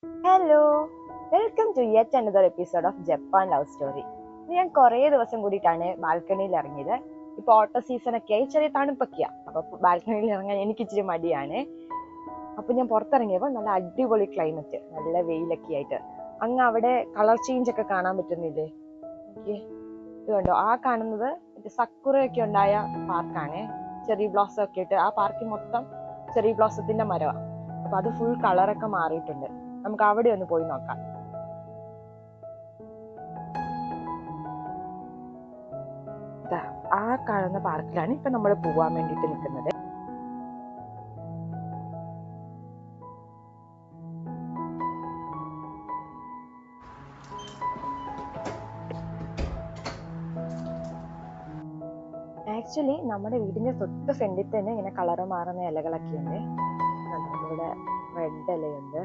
Hello, welcome to yet another episode of Japan love story. ഞാൻ കുറേ ദിവസം കൂടിയിട്ടാണ് ബാൽക്കണിയിൽ ഇറങ്ങിയത്. ഇപ്പൊ ഓട്ടോ സീസൺ ഒക്കെ ആയി, ചെറിയ തണുപ്പൊക്കെയാ. അപ്പൊ ബാൽക്കണിയിൽ ഇറങ്ങാൻ എനിക്ക് ഇച്ചിരി മടിയാണ്. അപ്പൊ ഞാൻ പുറത്തിറങ്ങിയപ്പോൾ നല്ല അടിപൊളി ക്ലൈമറ്റ്, നല്ല വെയിലൊക്കെ ആയിട്ട്. അങ്ങ് അവിടെ കളർ ചേഞ്ച് ഒക്കെ കാണാൻ പറ്റുന്നില്ലേ? ഇത് കണ്ടോ, ആ കാണുന്നത് സക്കുറയൊക്കെ ഉണ്ടായ പാർക്കാണ്. ചെറി ബ്ലോസം ഒക്കെ ഇട്ട് ആ പാർക്കിൽ മൊത്തം ചെറി ബ്ലോസത്തിന്റെ മരമാണ്. അപ്പൊ അത് ഫുൾ കളറൊക്കെ മാറിയിട്ടുണ്ട്. നമുക്ക് അവിടെ ഒന്ന് പോയി നോക്കാം. ആ കാണുന്ന പാർക്കിലാണ് ഇപ്പൊ നമ്മൾ പോവാൻ വേണ്ടിട്ട് നിൽക്കുന്നത്. ആക്ച്വലി നമ്മുടെ വീടിന്റെ തൊട്ട് ഫ്രണ്ടിൽ തന്നെ ഇങ്ങനെ കളറ് മാറുന്ന ഇലകളൊക്കെ ഉണ്ട്. ഇവിടെ റെഡ് ഇലയുണ്ട്,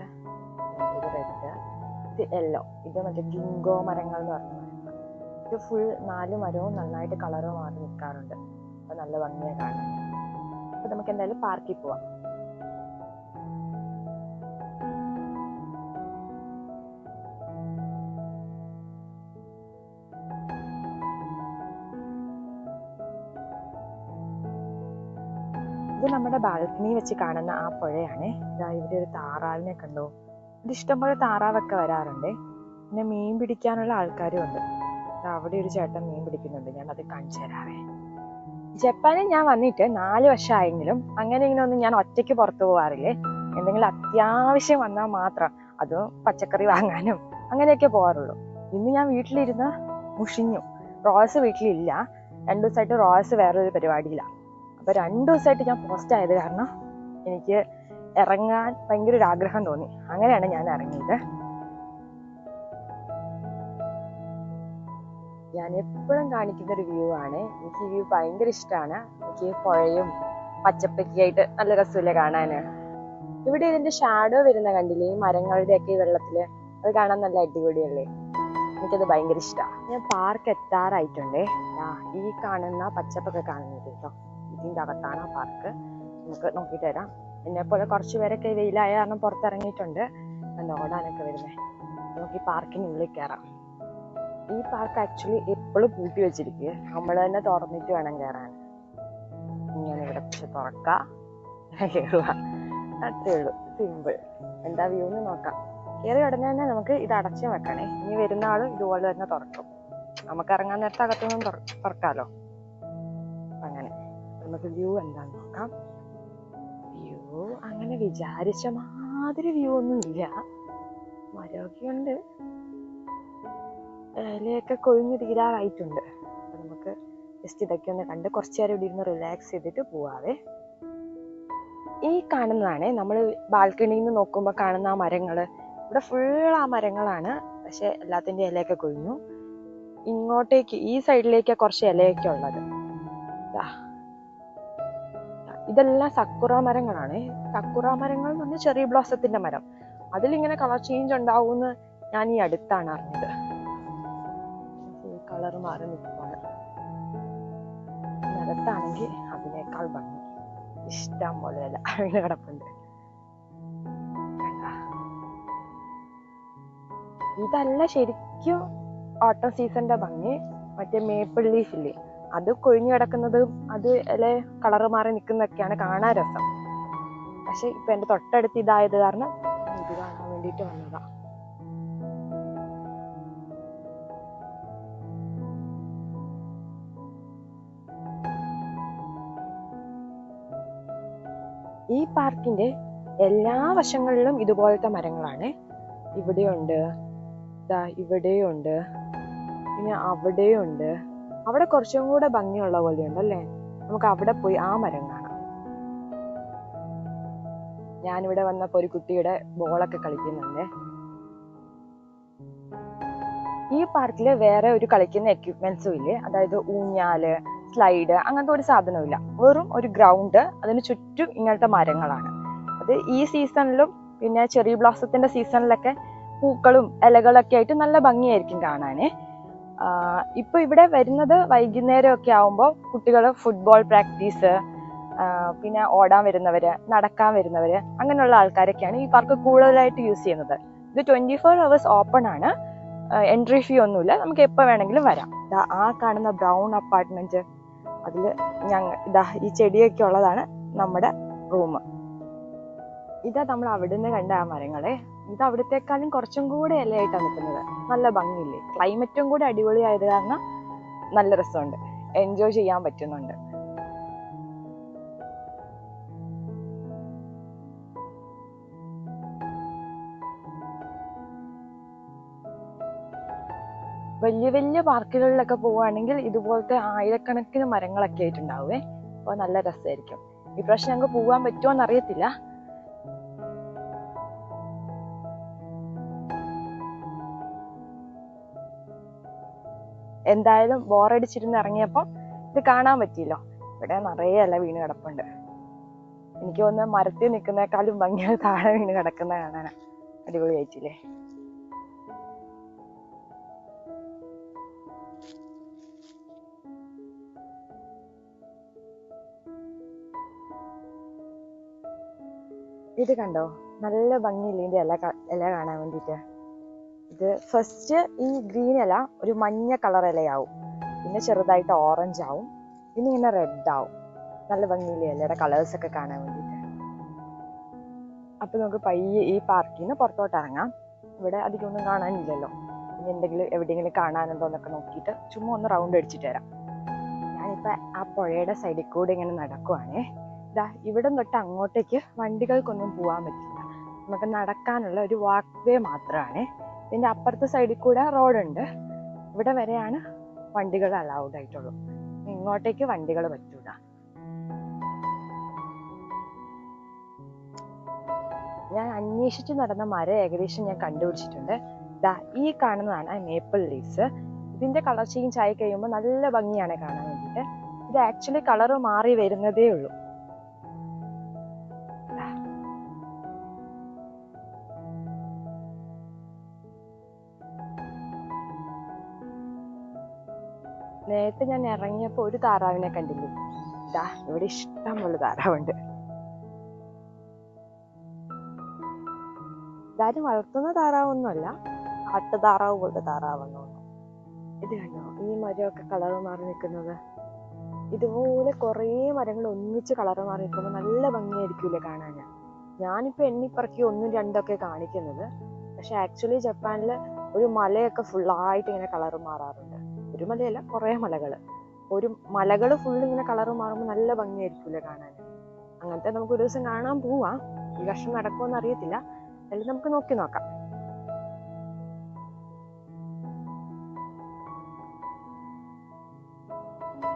ഇത് റെഡ്, ഇത് യെല്ലോ. ഇത് മറ്റേ ഗിങ്കോ മരങ്ങൾ എന്ന് പറഞ്ഞ മരങ്ങൾ. ഇത് ഫുൾ 4 മരവും നന്നായിട്ട് കളറ് മാറി നിൽക്കാറുണ്ട്. അപ്പൊ നല്ല ഭംഗിയാ കാണാൻ. അപ്പൊ നമുക്ക് എന്തായാലും പാർക്കിൽ പോവാം. ഇത് നമ്മുടെ ബാൽക്കണി വെച്ച് കാണുന്ന ആ പുഴയാണ്. ഇതാ ഇവിടെ ഒരു താറാവിനെ കണ്ടോ? ഇത് ഇഷ്ടംപോലെ താറാവൊക്കെ വരാറുണ്ട്. പിന്നെ മീൻ പിടിക്കാനുള്ള ആൾക്കാരും ഉണ്ട്. അവിടെ ഒരു ചേട്ടൻ മീൻ പിടിക്കുന്നുണ്ട്, ഞാൻ അത് കാണിച്ചു തരാവേ. ജപ്പാനിൽ ഞാൻ വന്നിട്ട് 4 വർഷമായെങ്കിലും അങ്ങനെ ഇങ്ങനെയൊന്നും ഞാൻ ഒറ്റയ്ക്ക് പുറത്തു പോകാറില്ലേ. എന്തെങ്കിലും അത്യാവശ്യം വന്നാൽ മാത്രം, അതും പച്ചക്കറി വാങ്ങാനും അങ്ങനെയൊക്കെ പോകാറുള്ളൂ. ഇന്ന് ഞാൻ വീട്ടിലിരുന്ന് മുഷിഞ്ഞു. റോസ് വീട്ടിലില്ല. 2 ദിവസമായിട്ട് റോസ് വേറൊരു പരിപാടിയിലാണ്. അപ്പൊ 2 ദിവസമായിട്ട് ഞാൻ പോസ്റ്റ് ആയത് കാരണം എനിക്ക് ഇറങ്ങാൻ ഭയങ്കര ഒരു ആഗ്രഹം തോന്നി. അങ്ങനെയാണ് ഞാൻ ഇറങ്ങിയത്. ഞാൻ എപ്പോഴും കാണിക്കുന്ന ഒരു വ്യൂ ആണ്. എനിക്ക് ഈ വ്യൂ ഭയങ്കര ഇഷ്ടമാണ്. എനിക്ക് പുഴയും പച്ചപ്പൊക്കെ ആയിട്ട് നല്ല രസമില്ലേ കാണാന്. ഇവിടെ ഇതിന്റെ ഷാഡോ വരുന്ന കണ്ടില്ലേ, ഈ മരങ്ങളുടെ ഒക്കെ ഈ വെള്ളത്തില്, അത് കാണാൻ നല്ല അടിപൊളിയല്ലേ. എനിക്കത് ഭയങ്കര ഇഷ്ടമാണ്. ഞാൻ പാർക്ക് എത്താറായിട്ടുണ്ടേ. ഈ കാണുന്ന പച്ചപ്പൊക്കെ കാണുന്നത് കേട്ടോ, ഇതിന്റെ അകത്താണ് ആ പാർക്ക്. നമുക്ക് നോക്കിയിട്ട് വരാം. എന്നെ പോലെ കുറച്ച് പേരൊക്കെ വെയിലായ കാരണം പുറത്തിറങ്ങിയിട്ടുണ്ട്. നല്ല ഓടാനൊക്കെ വരുന്നേ. നമുക്ക് ഈ പാർക്കിനുള്ളിൽ കയറാം. ഈ പാർക്ക് ആക്ച്വലി എപ്പോഴും പൂട്ടി വെച്ചിരിക്കുക. നമ്മൾ തന്നെ തുറന്നിട്ട് വേണം കയറാൻ. ഇങ്ങനെ ഇവിടെ തുറക്കാം, കയറുക, അത്രേ ഉള്ളൂ. സിമ്പിൾ. എന്താ വ്യൂ എന്ന് നോക്കാം. കയറി ഉടനെ തന്നെ നമുക്ക് ഇത് അടച്ചു വെക്കണേ. ഇനി വരുന്ന ആള് ഇതുപോലെ തന്നെ തുറക്കും. നമുക്ക് ഇറങ്ങാൻ നേരത്തെ അകത്തൊന്നും തുറക്കാലോ. അങ്ങനെ നമുക്ക് വ്യൂ എന്താന്ന് നോക്കാം. വ്യൂ അങ്ങനെ വിചാരിച്ച മാതിരി വ്യൂ ഒന്നും ഇല്ല. മരമൊക്കെ ഉണ്ട്, ഇലയൊക്കെ കൊഴിഞ്ഞു തീരാറായിട്ടുണ്ട്. അപ്പൊ നമുക്ക് ജസ്റ്റ് ഇതൊക്കെ ഒന്ന് കണ്ട് കുറച്ചു നേരം ഇവിടെ ഇരുന്ന് റിലാക്സ് ചെയ്തിട്ട് പോവാവേ. ഈ കാണുന്നതാണ് നമ്മൾ ബാൽക്കണിയിൽ നിന്ന് നോക്കുമ്പോൾ കാണുന്ന ആ മരങ്ങള്. ഇവിടെ ഫുൾ ആ മരങ്ങളാണ്, പക്ഷെ എല്ലാത്തിന്റെ ഇലയൊക്കെ കൊഴിഞ്ഞു. ഇങ്ങോട്ടേക്ക് ഈ സൈഡിലേക്ക് കുറച്ച് ഇലയൊക്കെ ഉള്ളത്. ഇതെല്ലാം സക്കുറ മരങ്ങളാണ്. സക്കുറ മരങ്ങൾ എന്ന് പറഞ്ഞാൽ ചെറിയ ബ്ലോസത്തിന്റെ മരം. അതിലിങ്ങനെ കളർ ചേഞ്ച് ഉണ്ടാവുമെന്ന് ഞാൻ ഈ അടുത്താണ് അറിഞ്ഞത്. കളർ മാറി നിൽക്കുകയാണ്. നിലത്താണെങ്കിൽ അതിനേക്കാൾ ഭംഗി. ഇഷ്ടം പോലെ അല്ല അങ്ങനെ കിടപ്പുണ്ട്. ഇതല്ല ശരിക്കും ഓട്ടം സീസണിന്റെ ഭംഗി. മറ്റേ മേപ്പിൾ ലീഫ് ഇല്ലേ, അത് കൊഴിഞ്ഞു കിടക്കുന്നതും അത് അല്ലെ കളറ് മാറി നിൽക്കുന്നതൊക്കെയാണ് കാണാൻ രസം. പക്ഷെ ഇപ്പൊ എന്റെ തൊട്ടടുത്ത് ഇതായത് കാരണം ഇത് കാണാൻ വേണ്ടിട്ട് വന്നതാ. ഈ പാർക്കിന്റെ എല്ലാ വശങ്ങളിലും ഇതുപോലത്തെ മരങ്ങളാണ്. ഇവിടെയുണ്ട്, ഇവിടെയുണ്ട്, പിന്നെ അവിടെയുണ്ട്. അവിടെ കുറച്ചും കൂടെ ഭംഗിയുള്ള പോലെയുണ്ട് അല്ലേ. നമുക്ക് അവിടെ പോയി ആ മരം കാണാം. ഞാനിവിടെ വന്നപ്പോ ഒരു കുട്ടിയുടെ ബോളൊക്കെ കളിക്കുന്നുണ്ട്. ഈ പാർക്കില് വേറെ ഒരു കളിക്കുന്ന എക്യുപ്മെന്റ്സും ഇല്ലേ. അതായത് ഊഞ്ഞാല്, സ്ലൈഡ്, അങ്ങനത്തെ ഒരു സാധനവും ഇല്ല. വെറും ഒരു ഗ്രൗണ്ട്, അതിന് ചുറ്റും ഇങ്ങനത്തെ മരങ്ങളാണ്. അത് ഈ സീസണിലും പിന്നെ ചെറി ബ്ലോസത്തിന്റെ സീസണിലൊക്കെ പൂക്കളും ഇലകളൊക്കെ ആയിട്ട് നല്ല ഭംഗിയായിരിക്കും കാണാന്. ഇപ്പൊ ഇവിടെ വരുന്നത് വൈകുന്നേരം ഒക്കെ ആവുമ്പോൾ കുട്ടികൾ ഫുട്ബോൾ പ്രാക്ടീസ്, പിന്നെ ഓടാൻ വരുന്നവര്, നടക്കാൻ വരുന്നവര്, അങ്ങനെയുള്ള ആൾക്കാരൊക്കെയാണ് ഈ പാർക്ക് കൂടുതലായിട്ട് യൂസ് ചെയ്യുന്നത്. ഇത് 24 hours ഓപ്പൺ ആണ്. എൻട്രി ഫീ ഒന്നുമില്ല, നമുക്ക് എപ്പോൾ വേണമെങ്കിലും വരാം. ഇതാ ആ കാണുന്ന ബ്രൗൺ അപ്പാർട്ട്മെന്റ്, അതിൽ ഇതാ ഈ ചെടിയൊക്കെ ഉള്ളതാണ് നമ്മുടെ റൂം. ഇതാ നമ്മൾ അവിടുന്ന് കണ്ട ആ മരങ്ങളെ, ഇത് അവിടത്തെക്കാളും കുറച്ചും കൂടെ ഇലയായിട്ടാണ് നിൽക്കുന്നത്. നല്ല ഭംഗിയില്ലേ? ക്ലൈമറ്റും കൂടെ അടിപൊളിയായത് കാരണം നല്ല രസമുണ്ട്, എൻജോയ് ചെയ്യാൻ പറ്റുന്നുണ്ട്. വലിയ വലിയ പാർക്കുകളിലൊക്കെ പോവുകയാണെങ്കിൽ ഇതുപോലത്തെ ആയിരക്കണക്കിന് മരങ്ങളൊക്കെ ആയിട്ടുണ്ടാവേ. അപ്പോൾ നല്ല രസമായിരിക്കും. ഇപ്രാവശ്യം ഞങ്ങൾക്ക് പോകാൻ പറ്റുമോന്ന് അറിയത്തില്ല. എന്തായാലും ബോറടിച്ചിരുന്ന് ഇറങ്ങിയപ്പോൾ ഇത് കാണാൻ പറ്റിയല്ലോ. ഇവിടെ നിറയെ ഇല വീണ് കിടപ്പുണ്ട്. എനിക്ക് തോന്നുന്നത് മരത്തിൽ നിൽക്കുന്നേക്കാളും ഭംഗിയായി താഴെ വീണ് കിടക്കുന്ന കാണാനാ. അടിപൊളിയായിട്ടില്ലേ? ഇത് കണ്ടോ, നല്ല ഭംഗിയില്ലേ ഇതിന്റെ ഇല കാണാൻ വേണ്ടിയിട്ട്. ഇത് ഫസ്റ്റ് ഈ ഗ്രീൻ ഇല ഒരു മഞ്ഞ കളർ ഇലയാവും, പിന്നെ ചെറുതായിട്ട് ഓറഞ്ച് ആവും, പിന്നെ ഇങ്ങനെ റെഡ് ആവും. നല്ല ഭംഗിയില്ലേ ഇലയുടെ കളേഴ്സ് ഒക്കെ കാണാൻ വേണ്ടിയിട്ട്. അപ്പൊ നമുക്ക് പയ്യെ ഈ പാർക്കിൽ നിന്ന് പുറത്തോട്ട് ഇറങ്ങാം. ഇവിടെ അധികമൊന്നും കാണാനില്ലല്ലോ. ഇനി എന്തെങ്കിലും എവിടെയെങ്കിലും കാണാനുണ്ടോ എന്നൊക്കെ നോക്കിയിട്ട് ചുമ്മാ ഒന്ന് റൗണ്ട് അടിച്ചിട്ട് വരാം. ഞാനിപ്പോ ആ പുഴയുടെ സൈഡിൽ കൂടെ ഇങ്ങനെ നടക്കുവാണേ. ഇതാ ഇവിടെ തൊട്ട് അങ്ങോട്ടേക്ക് വണ്ടികൾക്കൊന്നും പോകാൻ പറ്റില്ല, നമുക്ക് നടക്കാനുള്ള ഒരു വാക്ക് വേ മാത്രമാണ്. ഇതിന്റെ അപ്പുറത്തെ സൈഡിൽ കൂടെ റോഡുണ്ട്. ഇവിടെ വരെയാണ് വണ്ടികൾ അലൗഡ് ആയിട്ടുള്ളൂ, ഇങ്ങോട്ടേക്ക് വണ്ടികൾ പറ്റൂല. ഞാൻ അന്വേഷിച്ച് നടന്ന മരം ഏകദേശം ഞാൻ കണ്ടുപിടിച്ചിട്ടുണ്ട്. ദാ ഈ കാണുന്നതാണ് മേപ്പിൾ ലീവ്സ്. ഇതിന്റെ കളർ ചേഞ്ച് ആയി കഴിയുമ്പോൾ നല്ല ഭംഗിയാണ് കാണാൻ വേണ്ടിയിട്ട്. ഇത് ആക്ച്വലി കളർ മാറി വരുന്നതേ ഉള്ളൂ. നേരത്തെ ഞാൻ ഇറങ്ങിയപ്പോൾ ഒരു താറാവിനെ കണ്ടില്ലേ? ഇതാ ഇവിടെ ഇഷ്ടം പോലെ താറാവുണ്ട്. ഇതാരും വളർത്തുന്ന താറാവൊന്നുമല്ല, കാട്ടുതാറാവ് പോലത്തെ താറാവെന്ന് തോന്നുന്നു. ഇത് കണ്ടോ, ഈ മരമൊക്കെ കളർ മാറി നിൽക്കുന്നത്? ഇതുപോലെ കുറേ മരങ്ങൾ ഒന്നിച്ച് കളർ മാറി നിൽക്കുമ്പോൾ നല്ല ഭംഗിയായിരിക്കൂലേ കാണാൻ. ഞാനിപ്പോൾ എണ്ണിപ്പറക്കി 1, 2 കാണിക്കുന്നത്, പക്ഷെ ആക്ച്വലി ജപ്പാനിൽ ഒരു മലയൊക്കെ ഫുള്ളായിട്ട് ഇങ്ങനെ കളർ മാറാറുണ്ട്. ഒരു മലയല്ല, കുറേ മലകള്. ഒരു മലകൾ ഫുള്ള് ഇങ്ങനെ കളർ മാറുമ്പോൾ നല്ല ഭംഗിയായിരിക്കൂലേ കാണാൻ. അങ്ങനത്തെ നമുക്ക് ഒരു ദിവസം കാണാൻ പോവാം. ഈ വർഷം നടക്കുമെന്ന് അറിയത്തില്ല, അല്ലെങ്കിൽ നമുക്ക് നോക്കി നോക്കാം.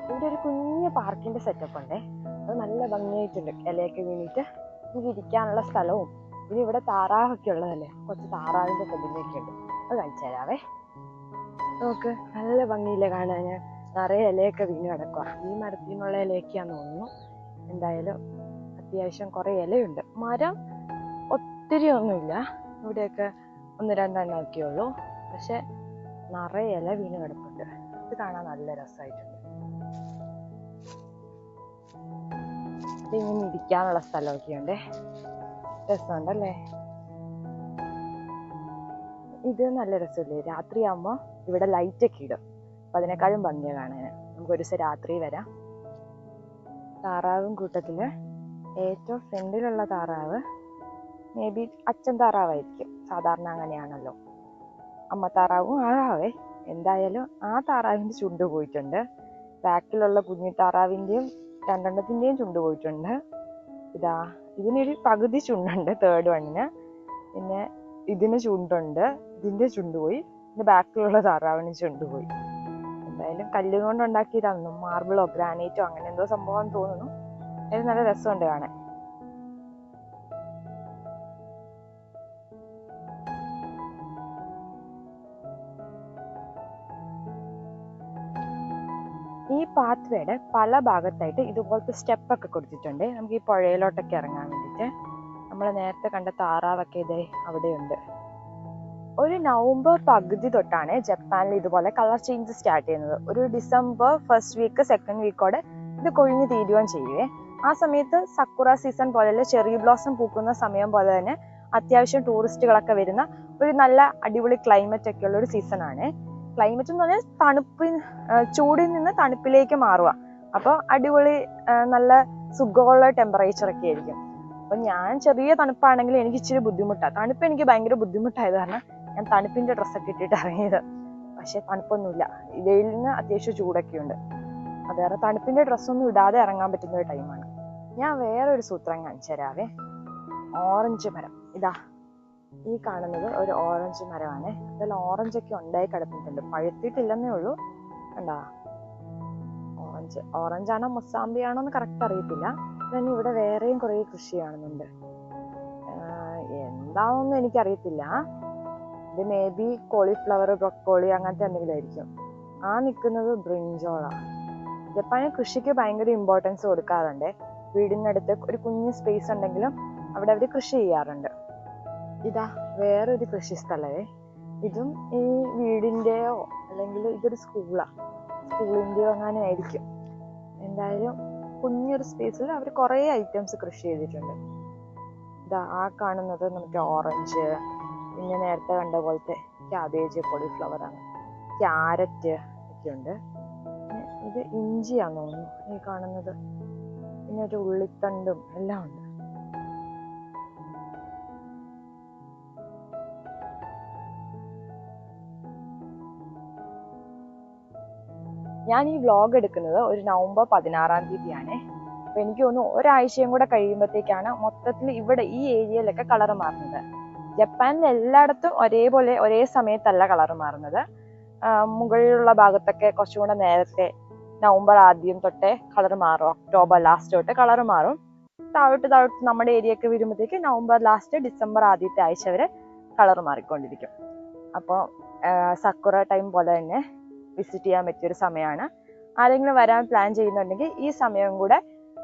ഇവിടെ ഒരു കുഞ്ഞ് പാർക്കിന്റെ സെറ്റപ്പ് ഉണ്ടേ, അത് നല്ല ഭംഗിയായിട്ടുണ്ട്. ഇലയൊക്കെ വീണിട്ട് നമുക്ക് ഇരിക്കാനുള്ള സ്ഥലവും, പിന്നെ ഇവിടെ താറാവൊക്കെ ഉള്ളതല്ലേ, കുറച്ച് താറാവിന്റെ പ്രതിമയൊക്കെ ഉണ്ട്, അത് കാണിച്ചു തരാവേ. നോക്ക്, നല്ല ഭംഗിയില്ലേ കാണാൻ. നിറയെ ഇലയൊക്കെ വീണ് കിടക്കുക. ഈ മരത്തിൽ നിന്നുള്ള ഇലയൊക്കെയാന്ന് തോന്നുന്നു. എന്തായാലും അത്യാവശ്യം കുറെ ഇലയുണ്ട്. മരം ഒത്തിരി ഒന്നുമില്ല, ഇവിടെയൊക്കെ 1, 2 ഒക്കെ ഉള്ളൂ. പക്ഷെ നിറയെ ഇല വീണ് കിടപ്പുണ്ട്. ഇത് കാണാൻ നല്ല രസമായിട്ടുണ്ട്. ഇങ്ങനെ ഇരിക്കാനുള്ള സ്ഥലമൊക്കെ ഉണ്ട്, രസമുണ്ടല്ലേ? ഇത് നല്ല രസമില്ലേ? രാത്രിയാകുമ്പോൾ ഇവിടെ ലൈറ്റൊക്കെ ഇടും, അപ്പം അതിനേക്കാളും ഭംഗിയാണ് കാണാൻ. നമുക്ക് ഒരു ദിവസം രാത്രി വരാം. താറാവും കൂട്ടത്തില് ഏറ്റവും ഫ്രണ്ടിലുള്ള താറാവ് മേ ബി അച്ഛൻ താറാവായിരിക്കും, സാധാരണ അങ്ങനെയാണല്ലോ. അമ്മ താറാവും ആറാവേ. എന്തായാലും ആ താറാവിൻ്റെ ചുണ്ട് പോയിട്ടുണ്ട്. ബാക്കിലുള്ള കുഞ്ഞി താറാവിൻ്റെയും 2 ചുണ്ട് പോയിട്ടുണ്ട്. ഇതാ ഇതിനൊരു പകുതി ചുണ്ടുണ്ട്, തേർഡ് വണ്ണിന്. പിന്നെ ഇതിന് ചുണ്ടുണ്ട്, ഇതിന്റെ ചുണ്ട് പോയി. ഇതിന്റെ ബാക്കിലുള്ള താറാവിന് ചുണ്ട് പോയി. എന്തായാലും കല്ലുകൊണ്ട് ഉണ്ടാക്കിയതാണെന്നും മാർബിളോ ഗ്രാനൈറ്റോ അങ്ങനെ എന്തോ സംഭവം തോന്നുന്നു. അത് നല്ല രസമുണ്ട് കാണാൻ. ഈ പാത്വേയുടെ പല ഭാഗത്തായിട്ട് ഇതുപോലത്തെ സ്റ്റെപ്പൊക്കെ കൊടുത്തിട്ടുണ്ട്, നമുക്ക് ഈ പുഴയിലോട്ടൊക്കെ ഇറങ്ങാൻ വേണ്ടിയിട്ട്. നമ്മൾ നേരത്തെ കണ്ട താറാവൊക്കെ ഇതേ അവിടെയുണ്ട്. ഒരു നവംബർ പകുതി തൊട്ടാണ് ജപ്പാനിൽ ഇതുപോലെ കളർ ചേഞ്ച് സ്റ്റാർട്ട് ചെയ്യുന്നത്. ഒരു ഡിസംബർ ഫസ്റ്റ് വീക്ക് സെക്കൻഡ് വീക്കോടെ ഇത് കൊഴിഞ്ഞു തീരുകയും ചെയ്യുവേ. ആ സമയത്ത് സക്കുറ സീസൺ പോലെ ചെറി ബ്ലോസം പൂക്കുന്ന സമയം പോലെ തന്നെ അത്യാവശ്യം ടൂറിസ്റ്റുകളൊക്കെ വരുന്ന ഒരു നല്ല അടിപൊളി ക്ലൈമറ്റ് ഒക്കെ ഉള്ള ഒരു സീസണാണ്. ക്ലൈമറ്റ് എന്ന് പറഞ്ഞാൽ ചൂടിൽ നിന്ന് തണുപ്പിലേക്ക് മാറുക. അപ്പോൾ അടിപൊളി നല്ല സുഖമുള്ള ടെമ്പറേച്ചർ ഒക്കെ ആയിരിക്കും. അപ്പൊ ഞാൻ ചെറിയ തണുപ്പാണെങ്കിൽ എനിക്ക് ഇച്ചിരി ബുദ്ധിമുട്ടാണ്. തണുപ്പ് എനിക്ക് ഭയങ്കര ബുദ്ധിമുട്ടായത് കാരണം ഞാൻ തണുപ്പിന്റെ ഡ്രസ്സൊക്കെ ഇട്ടിട്ട് ഇറങ്ങിയത്. പക്ഷെ തണുപ്പൊന്നുമില്ല, വെയിലിന് അത്യാവശ്യം ചൂടൊക്കെ ഉണ്ട്. അത് കാരണം തണുപ്പിന്റെ ഡ്രസ്സൊന്നും ഇടാതെ ഇറങ്ങാൻ പറ്റുന്ന ഒരു ടൈമാണ്. ഞാൻ വേറൊരു സൂത്രം കാണിച്ചു തരാവേ. ഓറഞ്ച് മരം, ഇതാ ഈ കാണുന്നത് ഒരു ഓറഞ്ച് മരമാണ്. അതിൽ ഓറഞ്ചൊക്കെ ഉണ്ടായി കിടന്നിട്ടുണ്ട്, പഴുത്തിട്ടില്ലെന്നേ ഉള്ളൂ. കണ്ടാ, ഓറഞ്ചാണോ മൊസാമ്പിയാണോ എന്ന് കറക്റ്റ് അറിയത്തില്ല. then ഇവിടെ വേറെയും കുറെ കൃഷി കാണുന്നുണ്ട്. എന്താണെന്നൊന്നും എനിക്കറിയത്തില്ല. ഇത് മേ ബി കോളിഫ്ലവർ, ബ്രൊക്കോളി അങ്ങനത്തെ എന്തെങ്കിലും ആയിരിക്കും. ആ നിൽക്കുന്നത് ബ്രിഞ്ചോള. ജപ്പാനിൽ കൃഷിക്ക് ഭയങ്കര ഇമ്പോർട്ടൻസ് കൊടുക്കാറുണ്ട്. വീടിനടുത്ത് ഒരു കുഞ്ഞു സ്പേസ് ഉണ്ടെങ്കിലും അവിടെ അവർ കൃഷി ചെയ്യാറുണ്ട്. ഇതാ വേറൊരു കൃഷി സ്ഥലമേ. ഇതും ഈ വീടിൻ്റെയോ അല്ലെങ്കിൽ ഇതൊരു സ്കൂളിൻ്റെയോ അങ്ങനെ ആയിരിക്കും. എന്തായാലും കുഞ്ഞൊരു സ്പേസിൽ അവർ കുറേ ഐറ്റംസ് കൃഷി ചെയ്തിട്ടുണ്ട്. ഇതാ ആ കാണുന്നത് നമുക്ക് ഓറഞ്ച്, പിന്നെ നേരത്തെ കണ്ട പോലത്തെ ക്യാബേജ്, കോളിഫ്ലവർ ആണ്, ക്യാരറ്റ് ഒക്കെ ഉണ്ട്. ഇത് ഇഞ്ചിയാന്ന് തോന്നുന്നു ഈ കാണുന്നത്. പിന്നെ ഒരു ഉള്ളിത്തണ്ടും എല്ലാം ഉണ്ട്. ഞാൻ ഈ വ്ലോഗ് എടുക്കുന്നത് ഒരു നവംബർ 16-ാം തീയതിയാണ്. അപ്പൊ എനിക്ക് തോന്നുന്നു ഒരാഴ്ചയും കൂടെ കഴിയുമ്പോഴത്തേക്കാണ് മൊത്തത്തിൽ ഇവിടെ ഈ ഏരിയയിലൊക്കെ കളർ മാറുന്നത്. ജപ്പാനിൽ എല്ലായിടത്തും ഒരേപോലെ ഒരേ സമയത്തല്ല കളർ മാറുന്നത്. മുകളിലുള്ള ഭാഗത്തൊക്കെ കുറച്ചും കൂടെ നേരത്തെ നവംബർ ആദ്യം തൊട്ടേ കളർ മാറും, ഒക്ടോബർ ലാസ്റ്റ് തൊട്ട് കളർ മാറും. താഴോട്ട് നമ്മുടെ ഏരിയയൊക്കെ വരുമ്പോഴത്തേക്ക് നവംബർ ലാസ്റ്റ്, ഡിസംബർ ആദ്യത്തെ ആഴ്ച വരെ കളർ മാറിക്കൊണ്ടിരിക്കും. അപ്പോൾ സക്കുറ ടൈം പോലെ തന്നെ വിസിറ്റ് ചെയ്യാൻ പറ്റിയൊരു സമയമാണ്. ആരെങ്കിലും വരാൻ പ്ലാൻ ചെയ്യുന്നുണ്ടെങ്കിൽ ഈ സമയം കൂടെ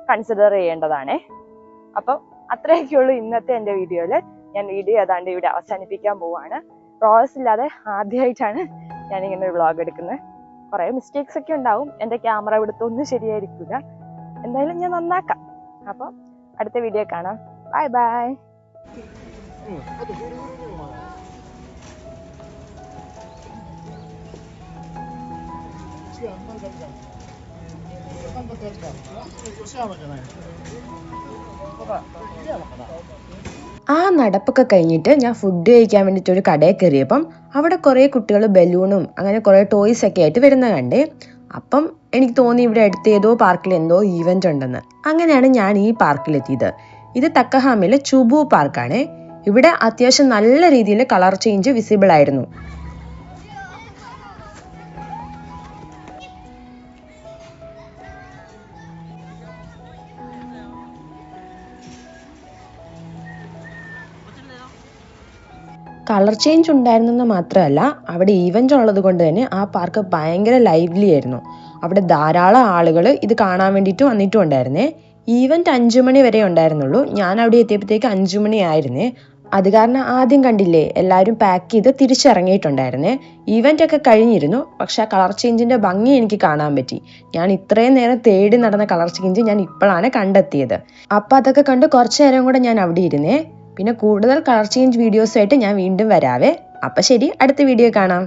കൺസിഡർ ചെയ്യേണ്ടതാണ്. അപ്പം അത്രയൊക്കെയുള്ളൂ ഇന്നത്തെ എൻ്റെ വീഡിയോയിൽ. ഞാൻ വീഡിയോ ഏതാണ്ട് ഇവിടെ അവസാനിപ്പിക്കാൻ പോവാണ്. പ്രോസസ് ഇല്ലാതെ ആദ്യമായിട്ടാണ് ഞാനിങ്ങനെ ഒരു വ്ളോഗ് എടുക്കുന്നത്. കുറേ മിസ്റ്റേക്സ് ഒക്കെ ഉണ്ടാവും, എൻ്റെ ക്യാമറ ഇവിടുത്തൊന്നും ശരിയായിരിക്കില്ല. എന്തായാലും ഞാൻ നന്നാക്കാം. അപ്പം അടുത്ത വീഡിയോ കാണാം. Bye bye. ആ നടപ്പൊക്കെ കഴിഞ്ഞിട്ട് ഞാൻ ഫുഡ് കഴിക്കാൻ വേണ്ടിയിട്ട് ഒരു കടയിൽ കയറിയപ്പം അവിടെ കുറേ കുട്ടികൾ ബലൂണും അങ്ങനെ കുറേ ടോയ്സ് ഒക്കെ ആയിട്ട് വരുന്ന കണ്ടേ. അപ്പം എനിക്ക് തോന്നി ഇവിടെ അടുത്ത് ഏതോ പാർക്കിൽ എന്തോ ഈവന്റ് ഉണ്ടെന്ന്. അങ്ങനെയാണ് ഞാൻ ഈ പാർക്കിലെത്തിയത്. ഇത് തക്കഹാമയിലെ ചുബു പാർക്കാണ്. ഇവിടെ അത്യാവശ്യം നല്ല രീതിയിൽ കളർ ചേഞ്ച് വിസിബിൾ ആയിരുന്നു. കളർ ചേഞ്ച് ഉണ്ടായിരുന്നെന്ന് മാത്രമല്ല, അവിടെ ഈവൻ്റ് ഉള്ളത് കൊണ്ട് തന്നെ ആ പാർക്ക് ഭയങ്കര ലൈവ്ലി ആയിരുന്നു. അവിടെ ധാരാളം ആളുകൾ ഇത് കാണാൻ വേണ്ടിയിട്ട് വന്നിട്ടും ഉണ്ടായിരുന്നേ. ഈവൻ്റ് 5 മണി വരെ ഉണ്ടായിരുന്നുള്ളൂ. ഞാൻ അവിടെ എത്തിയപ്പോഴത്തേക്ക് 5 മണി ആയിരുന്നേ. അത് കാരണം ആദ്യം കണ്ടില്ലേ, എല്ലാവരും പാക്ക് ചെയ്ത് തിരിച്ചിറങ്ങിയിട്ടുണ്ടായിരുന്നേ. ഈവൻ്റ് ഒക്കെ കഴിഞ്ഞിരുന്നു, പക്ഷെ ആ കളർ ചേഞ്ചിൻ്റെ ഭംഗി എനിക്ക് കാണാൻ പറ്റി. ഞാൻ ഇത്രയും നേരം തേടി നടന്ന കളർ ചേഞ്ച് ഞാൻ ഇപ്പോഴാണ് കണ്ടെത്തിയത്. അപ്പം അതൊക്കെ കണ്ട് കുറച്ച് നേരം കൂടെ ഞാൻ അവിടെ ഇരുന്നേ. പിന്നെ കൂടുതൽ കളർ ചേഞ്ച് വീഡിയോസായിട്ട് ഞാൻ വീണ്ടും വരാവേ. അപ്പം ശരി, അടുത്ത വീഡിയോ കാണാം.